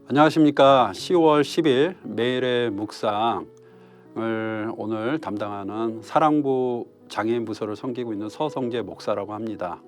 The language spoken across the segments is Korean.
안녕하십니까. 10월 10일 매일의 묵상을 오늘 담당하는 사랑부 장애인 부서를 섬기고 있는 서성재 목사라고 합니다.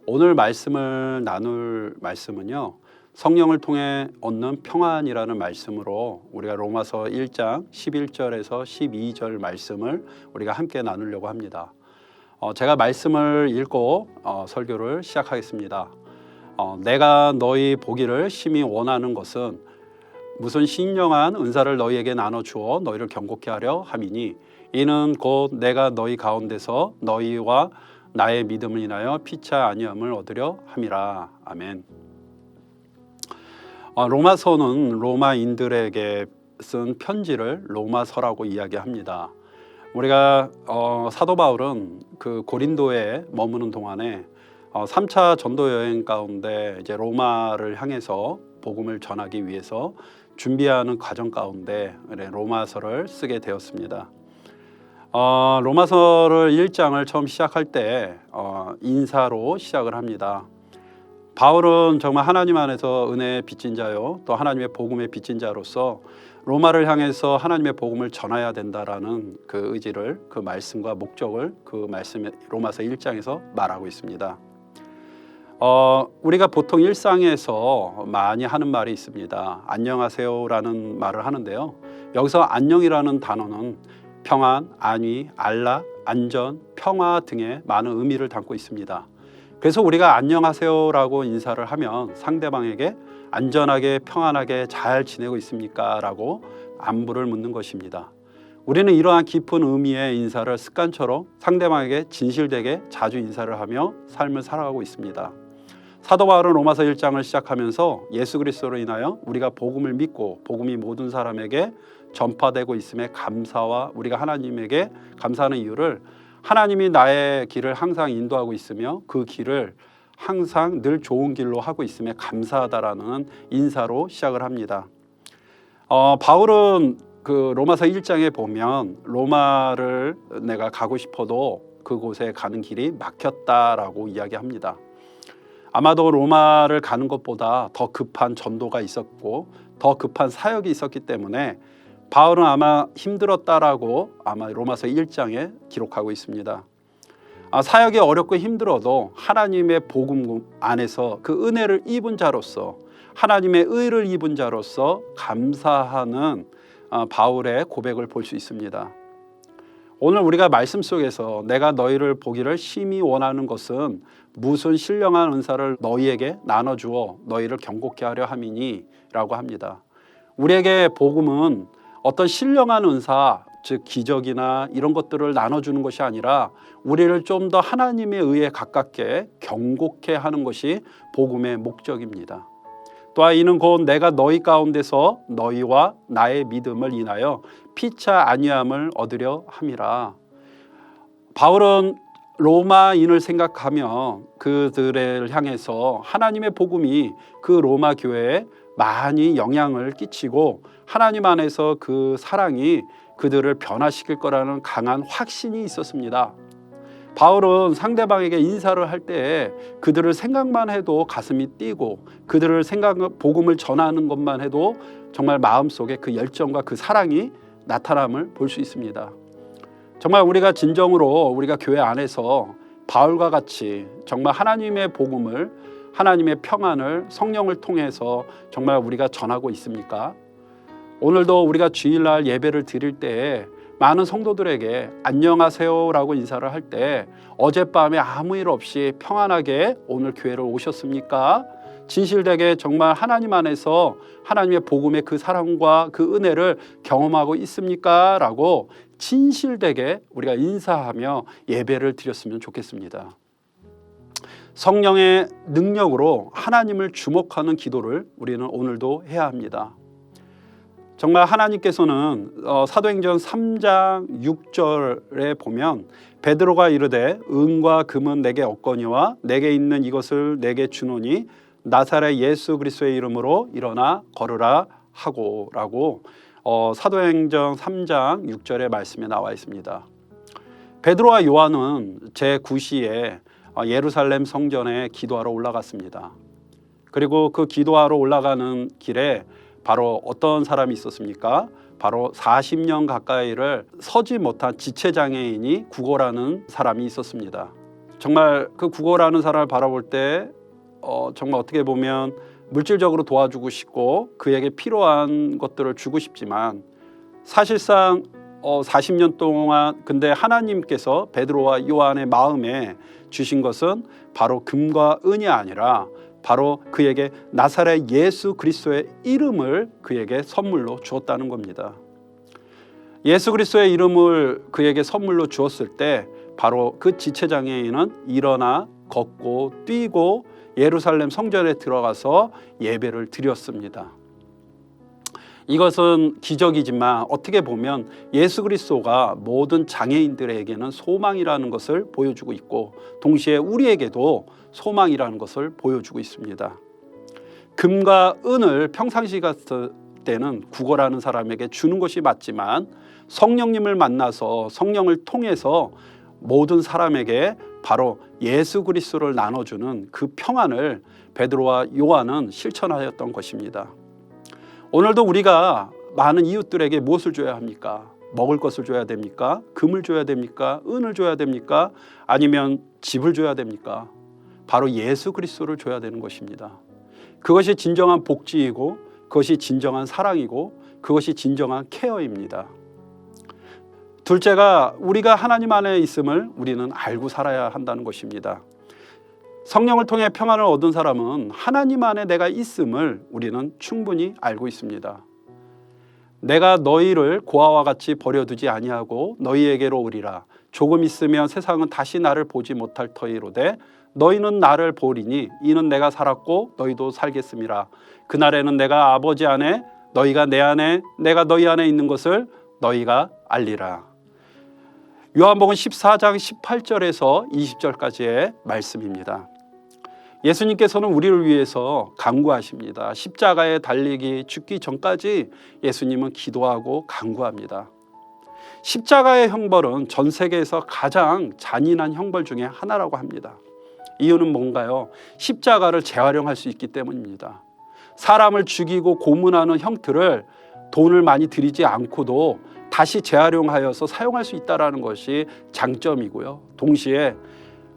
오늘 말씀을 나눌 말씀은요, 성령을 통해 얻는 평안이라는 말씀으로 우리가 로마서 1장 11절에서 12절 말씀을 우리가 함께 나누려고 합니다. 제가 말씀을 읽고 설교를 시작하겠습니다. 내가 너희 보기를 심히 원하는 것은 무슨 신령한 은사를 너희에게 나눠주어 너희를 경고케 하려 함이니, 이는 곧 내가 너희 가운데서 너희와 나의 믿음을 인하여 피차 아니함을 얻으려 함이라. 아멘. 로마서는 로마인들에게 쓴 편지를 로마서라고 이야기합니다. 우리가 사도 바울은 그 고린도에 머무는 동안에 3차 전도 여행 가운데 이제 로마를 향해서 복음을 전하기 위해서 준비하는 과정 가운데 로마서를 쓰게 되었습니다. 로마서를 1장을 처음 시작할 때 인사로 시작을 합니다. 바울은 정말 하나님 안에서 은혜의 빚진 자요, 또 하나님의 복음의 빚진 자로서 로마를 향해서 하나님의 복음을 전해야 된다라는 그 의지를, 그 말씀과 목적을 그 말씀 로마서 1장에서 말하고 있습니다. 우리가 보통 일상에서 많이 하는 말이 있습니다. 안녕하세요라는 말을 하는데요. 여기서 안녕이라는 단어는 평안, 안위, 안락, 안전, 평화 등의 많은 의미를 담고 있습니다. 그래서 우리가 안녕하세요라고 인사를 하면 상대방에게 안전하게 평안하게 잘 지내고 있습니까? 라고 안부를 묻는 것입니다. 우리는 이러한 깊은 의미의 인사를 습관처럼 상대방에게 진실되게 자주 인사를 하며 삶을 살아가고 있습니다. 사도 바울은 로마서 1장을 시작하면서 예수 그리스도로 인하여 우리가 복음을 믿고 복음이 모든 사람에게 전파되고 있음에 감사와 우리가 하나님에게 감사하는 이유를, 하나님이 나의 길을 항상 인도하고 있으며 그 길을 항상 늘 좋은 길로 하고 있음에 감사하다라는 인사로 시작을 합니다. 바울은 그 로마서 1장에 보면 로마를 내가 가고 싶어도 그곳에 가는 길이 막혔다라고 이야기합니다. 아마도 로마를 가는 것보다 더 급한 전도가 있었고 더 급한 사역이 있었기 때문에 바울은 아마 힘들었다라고 아마 로마서 1장에 기록하고 있습니다. 사역이 어렵고 힘들어도 하나님의 복음 안에서 그 은혜를 입은 자로서, 하나님의 의를 입은 자로서 감사하는 바울의 고백을 볼 수 있습니다. 오늘 우리가 말씀 속에서 내가 너희를 보기를 심히 원하는 것은 무슨 신령한 은사를 너희에게 나눠주어 너희를 경고케 하려 함이니 라고 합니다. 우리에게 복음은 어떤 신령한 은사, 즉 기적이나 이런 것들을 나눠주는 것이 아니라 우리를 좀 더 하나님의 의에 가깝게 경고케 하는 것이 복음의 목적입니다. 또한 이는 곧 내가 너희 가운데서 너희와 나의 믿음을 인하여 피차 아니함을 얻으려 함이라. 바울은 로마인을 생각하며 그들을 향해서 하나님의 복음이 그 로마 교회에 많이 영향을 끼치고 하나님 안에서 그 사랑이 그들을 변화시킬 거라는 강한 확신이 있었습니다. 바울은 상대방에게 인사를 할 때 그들을 생각만 해도 가슴이 뛰고 그들을 복음을 전하는 것만 해도 정말 마음속에 그 열정과 그 사랑이 나타남을 볼 수 있습니다. 정말 우리가 진정으로 우리가 교회 안에서 바울과 같이 정말 하나님의 복음을, 하나님의 평안을 성령을 통해서 정말 우리가 전하고 있습니까? 오늘도 우리가 주일날 예배를 드릴 때 많은 성도들에게 안녕하세요라고 인사를 할 때 어젯밤에 아무 일 없이 평안하게 오늘 교회를 오셨습니까? 진실되게 정말 하나님 안에서 하나님의 복음의 그 사랑과 그 은혜를 경험하고 있습니까? 라고 진실되게 우리가 인사하며 예배를 드렸으면 좋겠습니다. 성령의 능력으로 하나님을 주목하는 기도를 우리는 오늘도 해야 합니다. 정말 하나님께서는 사도행전 3장 6절에 보면 베드로가 이르되 은과 금은 내게 없거니와 내게 있는 이것을 내게 주노니 나사렛 예수 그리스도의 이름으로 일어나 걸으라 하고 라고 사도행전 3장 6절의 말씀에 나와 있습니다. 베드로와 요한은 제9시에 예루살렘 성전에 기도하러 올라갔습니다. 그리고 그 기도하러 올라가는 길에 바로 어떤 사람이 있었습니까? 바로 40년 가까이를 서지 못한 지체장애인이 구걸하는 사람이 있었습니다. 정말 그 구걸하는 사람을 바라볼 때 정말 어떻게 보면 물질적으로 도와주고 싶고 그에게 필요한 것들을 주고 싶지만 사실상 40년 동안 근데 하나님께서 베드로와 요한의 마음에 주신 것은 바로 금과 은이 아니라 바로 그에게 나사렛 예수 그리스도의 이름을 그에게 선물로 주었다는 겁니다. 예수 그리스도의 이름을 그에게 선물로 주었을 때 바로 그 지체장애인은 일어나 걷고 뛰고 예루살렘 성전에 들어가서 예배를 드렸습니다. 이것은 기적이지만 어떻게 보면 예수 그리스도가 모든 장애인들에게는 소망이라는 것을 보여주고 있고 동시에 우리에게도 소망이라는 것을 보여주고 있습니다. 금과 은을 평상시 같을 때는 구걸하는 사람에게 주는 것이 맞지만 성령님을 만나서 성령을 통해서 모든 사람에게 바로 예수 그리스도를 나눠주는 그 평안을 베드로와 요한은 실천하였던 것입니다. 오늘도 우리가 많은 이웃들에게 무엇을 줘야 합니까? 먹을 것을 줘야 됩니까? 금을 줘야 됩니까? 은을 줘야 됩니까? 아니면 집을 줘야 됩니까? 바로 예수 그리스도를 줘야 되는 것입니다. 그것이 진정한 복지이고 그것이 진정한 사랑이고 그것이 진정한 케어입니다. 둘째가 우리가 하나님 안에 있음을 우리는 알고 살아야 한다는 것입니다. 성령을 통해 평안을 얻은 사람은 하나님 안에 내가 있음을 우리는 충분히 알고 있습니다. 내가 너희를 고아와 같이 버려두지 아니하고 너희에게로 오리라. 조금 있으면 세상은 다시 나를 보지 못할 터이로되 너희는 나를 보리니 이는 내가 살았고 너희도 살겠음이라. 그날에는 내가 아버지 안에 너희가 내 안에 내가 너희 안에 있는 것을 너희가 알리라. 요한복음 14장 18절에서 20절까지의 말씀입니다. 예수님께서는 우리를 위해서 간구하십니다. 십자가에 달리기 죽기 전까지 예수님은 기도하고 간구합니다. 십자가의 형벌은 전 세계에서 가장 잔인한 형벌 중에 하나라고 합니다. 이유는 뭔가요? 십자가를 재활용할 수 있기 때문입니다. 사람을 죽이고 고문하는 형틀을 돈을 많이 들이지 않고도 다시 재활용하여서 사용할 수 있다는 것이 장점이고요. 동시에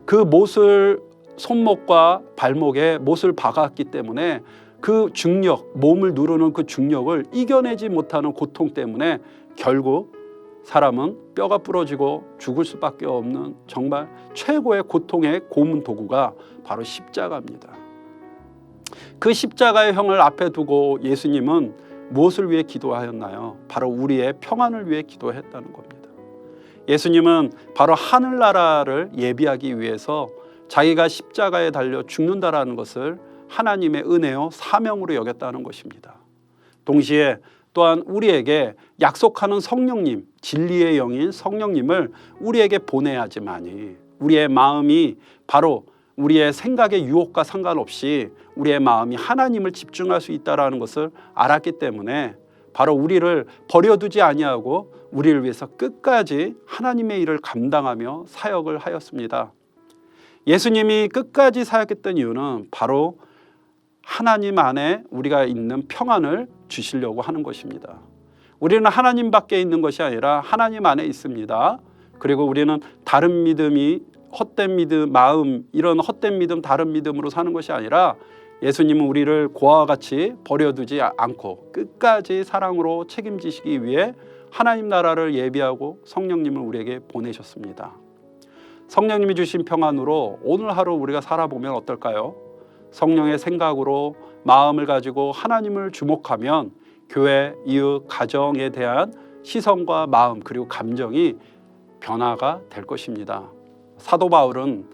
그 못을 손목과 발목에 못을 박았기 때문에 그 중력, 몸을 누르는 그 중력을 이겨내지 못하는 고통 때문에 결국 사람은 뼈가 부러지고 죽을 수밖에 없는 정말 최고의 고통의 고문 도구가 바로 십자가입니다. 그 십자가의 형을 앞에 두고 예수님은 무엇을 위해 기도하였나요? 바로 우리의 평안을 위해 기도했다는 겁니다. 예수님은 바로 하늘나라를 예비하기 위해서 자기가 십자가에 달려 죽는다라는 것을 하나님의 은혜요 사명으로 여겼다는 것입니다. 동시에 또한 우리에게 약속하는 성령님, 진리의 영인 성령님을 우리에게 보내야지만이 우리의 마음이 바로 우리의 생각의 유혹과 상관없이 우리의 마음이 하나님을 집중할 수 있다는 것을 알았기 때문에 바로 우리를 버려두지 아니하고 우리를 위해서 끝까지 하나님의 일을 감당하며 사역을 하였습니다. 예수님이 끝까지 사역했던 이유는 바로 하나님 안에 우리가 있는 평안을 주시려고 하는 것입니다. 우리는 하나님 밖에 있는 것이 아니라 하나님 안에 있습니다. 그리고 우리는 다른 믿음이 헛된 믿음, 마음 이런 헛된 믿음, 다른 믿음으로 사는 것이 아니라 예수님은 우리를 고아와 같이 버려두지 않고 끝까지 사랑으로 책임지시기 위해 하나님 나라를 예비하고 성령님을 우리에게 보내셨습니다. 성령님이 주신 평안으로 오늘 하루 우리가 살아보면 어떨까요? 성령의 생각으로 마음을 가지고 하나님을 주목하면 교회, 이웃, 가정에 대한 시선과 마음 그리고 감정이 변화가 될 것입니다. 사도 바울은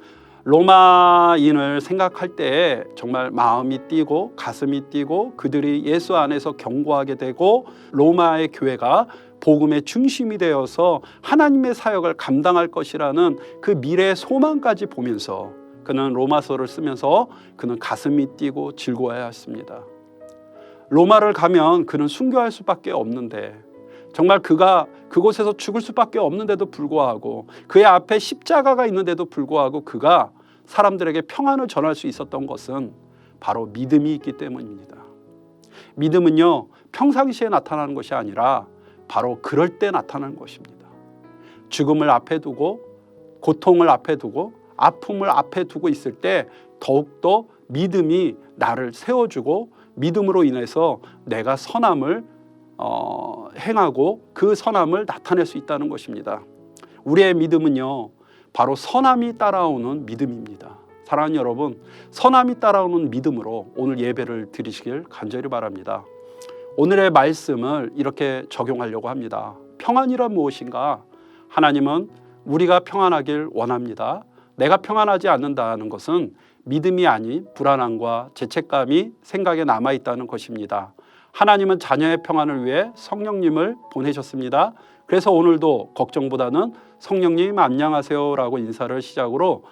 로마인을 생각할 때 정말 마음이 뛰고 가슴이 뛰고 그들이 예수 안에서 견고하게 되고 로마의 교회가 복음의 중심이 되어서 하나님의 사역을 감당할 것이라는 그 미래의 소망까지 보면서 그는 로마서를 쓰면서 그는 가슴이 뛰고 즐거워했습니다. 로마를 가면 그는 순교할 수밖에 없는데 정말 그가 그곳에서 죽을 수밖에 없는데도 불구하고 그의 앞에 십자가가 있는데도 불구하고 그가 사람들에게 평안을 전할 수 있었던 것은 바로 믿음이 있기 때문입니다. 믿음은요 평상시에 나타나는 것이 아니라 바로 그럴 때 나타나는 것입니다. 죽음을 앞에 두고 고통을 앞에 두고 아픔을 앞에 두고 있을 때 더욱더 믿음이 나를 세워주고 믿음으로 인해서 내가 선함을 행하고 그 선함을 나타낼 수 있다는 것입니다. 우리의 믿음은요, 바로 선함이 따라오는 믿음입니다. 사랑하는 여러분, 선함이 따라오는 믿음으로 오늘 예배를 드리시길 간절히 바랍니다. 오늘의 말씀을 이렇게 적용하려고 합니다. 평안이란 무엇인가? 하나님은 우리가 평안하길 원합니다. 내가 평안하지 않는다는 것은 믿음이 아닌 불안함과 죄책감이 생각에 남아있다는 것입니다. 하나님은 자녀의 평안을 위해 성령님을 보내셨습니다. 그래서 오늘도 걱정보다는 성령님 안녕하세요 라고 인사를 시작으로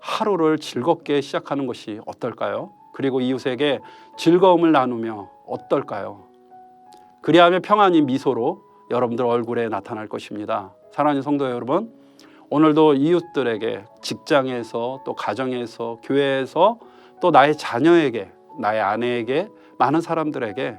하루를 즐겁게 시작하는 것이 어떨까요? 그리고 이웃에게 즐거움을 나누며 어떨까요? 그리하면 평안이 미소로 여러분들 얼굴에 나타날 것입니다. 사랑하는 성도 여러분, 오늘도 이웃들에게 직장에서 또 가정에서 교회에서 또 나의 자녀에게 나의 아내에게 많은 사람들에게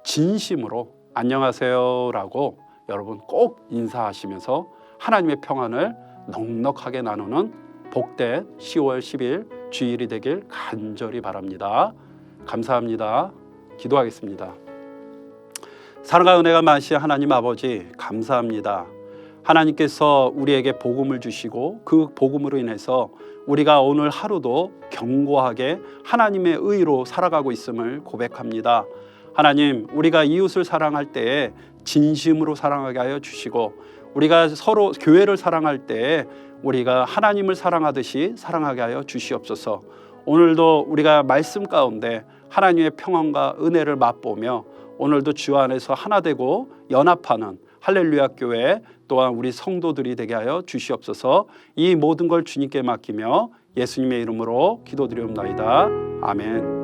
진심으로 안녕하세요 라고 여러분 꼭 인사하시면서 하나님의 평안을 넉넉하게 나누는 복된 10월 10일 주일이 되길 간절히 바랍니다. 감사합니다. 기도하겠습니다. 사랑과 은혜가 많으신 하나님 아버지, 감사합니다. 하나님께서 우리에게 복음을 주시고 그 복음으로 인해서 우리가 오늘 하루도 견고하게 하나님의 의로 살아가고 있음을 고백합니다. 하나님, 우리가 이웃을 사랑할 때에 진심으로 사랑하게 하여 주시고 우리가 서로 교회를 사랑할 때에 우리가 하나님을 사랑하듯이 사랑하게 하여 주시옵소서. 오늘도 우리가 말씀 가운데 하나님의 평안과 은혜를 맛보며 오늘도 주 안에서 하나 되고 연합하는 할렐루야 교회 또한 우리 성도들이 되게 하여 주시옵소서. 이 모든 걸 주님께 맡기며 예수님의 이름으로 기도드리옵나이다. 아멘.